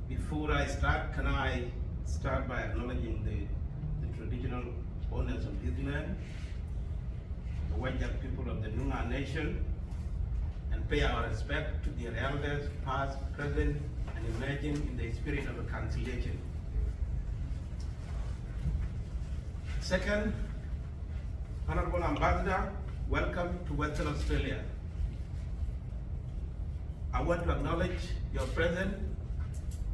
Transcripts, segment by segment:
Before I start, can I start by acknowledging the traditional owners of this land, the Wajak people of the Noongar Nation, and pay our respect to their elders, past, present, and emerging in the spirit of reconciliation. Second, Honorable Ambassador, welcome to Western Australia. I want to acknowledge your presence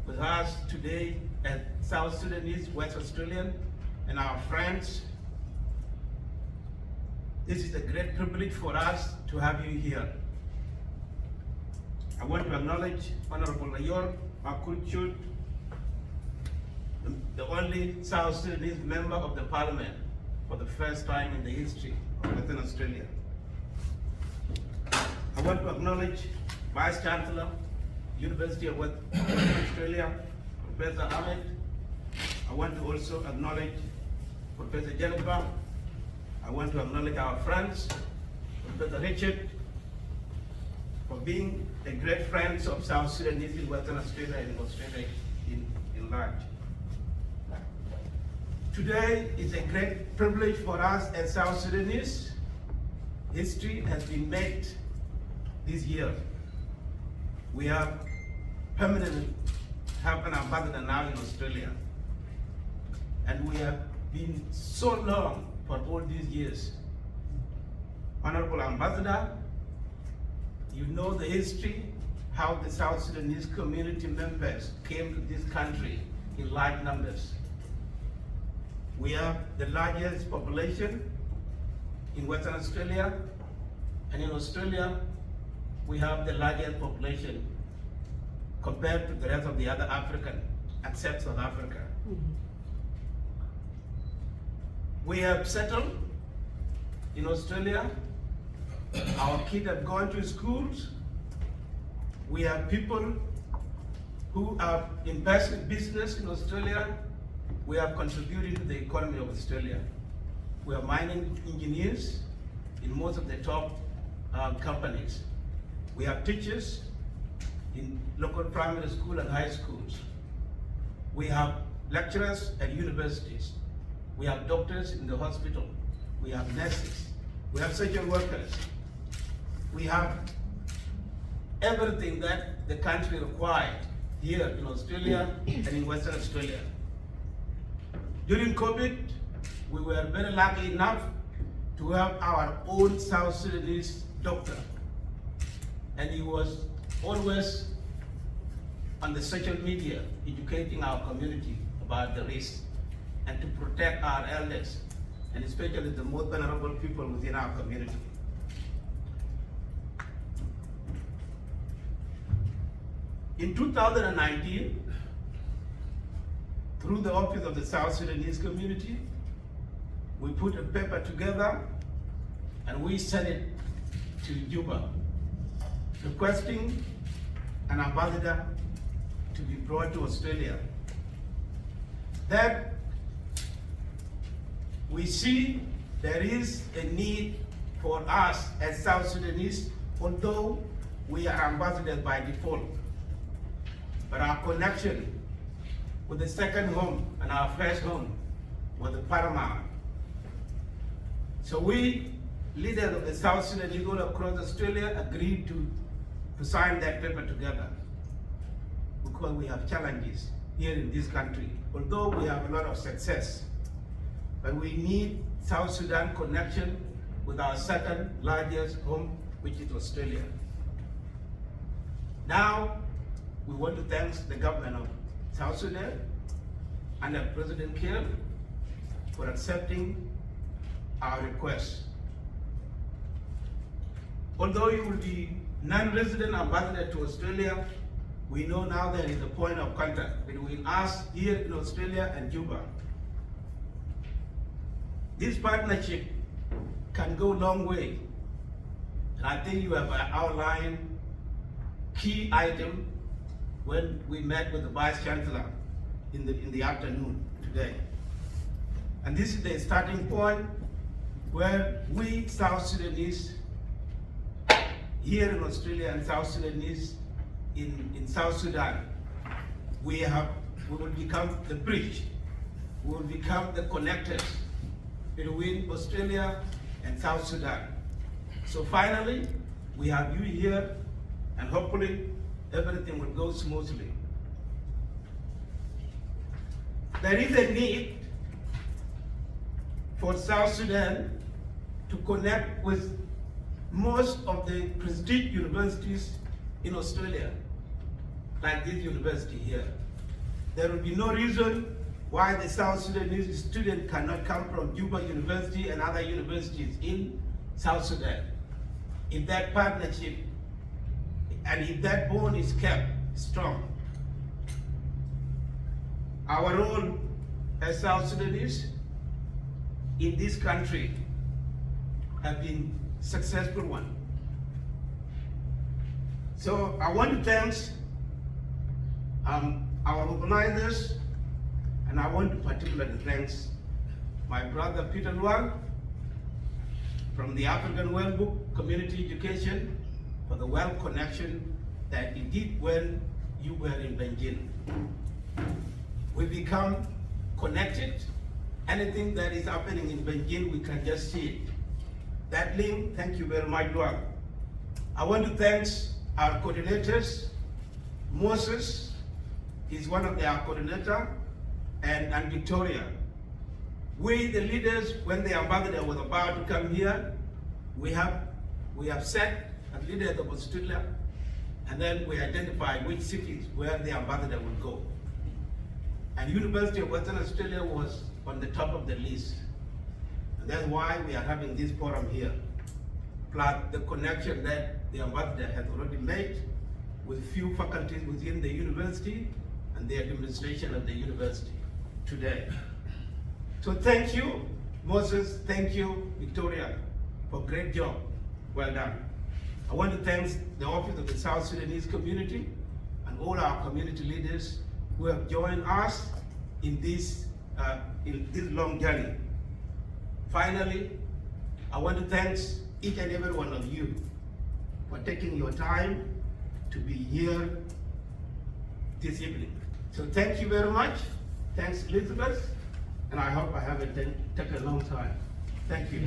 with us today as South Sudanese, West Australian, and our friends. This is a great privilege for us to have you here. I want to acknowledge Honorable Mayor Akuot, the only South Sudanese member of the Parliament for the first time in the history of Western Australia. I want to acknowledge Vice Chancellor, University of Western Australia, Professor Ahmed. I want to also acknowledge Professor Jennifer. I want to acknowledge our friends, Professor Richard, for being a great friends of South Sudanese in Western Australia and Australia in large. Today is a great privilege for us as South Sudanese. History has been made this year. We have permanently have an ambassador now in Australia. And we have been so long for all these years. Honorable Ambassador, you know the history, how the South Sudanese community members came to this country in large numbers. We have the largest population in Western Australia, and in Australia, we have the largest population compared to the rest of the other African, except South Africa. We have settled in Australia. Our kids have gone to schools. We have people who have invested business in Australia. We have contributed to the economy of Australia. We are mining engineers in most of the top companies. We have teachers in local primary school and high schools. We have lecturers at universities. We have doctors in the hospital. We have nurses. We have social workers. We have everything that the country required here in Australia and in Western Australia. During COVID, we were very lucky enough to have our own South Sudanese doctor. And he was always on the social media educating our community about the risks and to protect our elders, and especially the most vulnerable people within our community. In 2019, through the Office of the South Sudanese Community, we put a paper together and we sent it to Juba, requesting an ambassador to be brought to Australia. That we see there is a need for us as South Sudanese, although we are ambassadors by default. But our connection with the second home and our first home was the paramount. So we, leaders of the South Sudanese all across Australia, agreed to sign that paper together because we have challenges here in this country. Although we have a lot of success, but we need South Sudan connection with our second largest home, which is Australia. Now, we want to thank the government of South Sudan under President Kiir for accepting our request. Although you will be non-resident ambassador to Australia, we know now there is a point of contact between us here in Australia and Juba. This partnership can go a long way. And I think you have outlined key items when we met with the Vice Chancellor in the afternoon today. And this is the starting point where we South Sudanese here in Australia and South Sudanese in South Sudan, we will become the bridge. We will become the connectors between Australia and South Sudan. So finally, we have you here, and hopefully everything will go smoothly. There is a need for South Sudan to connect with most of the prestige universities in Australia, like this university here. There will be no reason why the South Sudanese student cannot come from UWA University and other universities in South Sudan. If that partnership and if that bond is kept strong, our role as South Sudanese in this country have been successful one. So I want to thank our organizers, and I want to particularly thank my brother Peter Luang from the African World Book Community Education for the well connection that he did when you were in Beijing. We become connected. Anything that is happening in Beijing, we can just see it. That link, thank you very much, Luang. I want to thank our coordinators. Moses is one of our coordinators, and Victoria. We, the leaders, when the ambassador was about to come here, we have set as leaders of Australia, and then we identified which cities where the ambassador will go. And University of Western Australia was on the top of the list. And that's why we are having this forum here. Plus the connection that the ambassador has already made with few faculties within the university and the administration of the university today. So thank you, Moses, thank you, Victoria, for a great job. Well done. I want to thank the Office of the South Sudanese Community and all our community leaders who have joined us in this long journey. Finally, I want to thank each and every one of you for taking your time to be here this evening. So thank you very much. Thanks, Elizabeth, and I hope I haven't taken a long time. Thank you.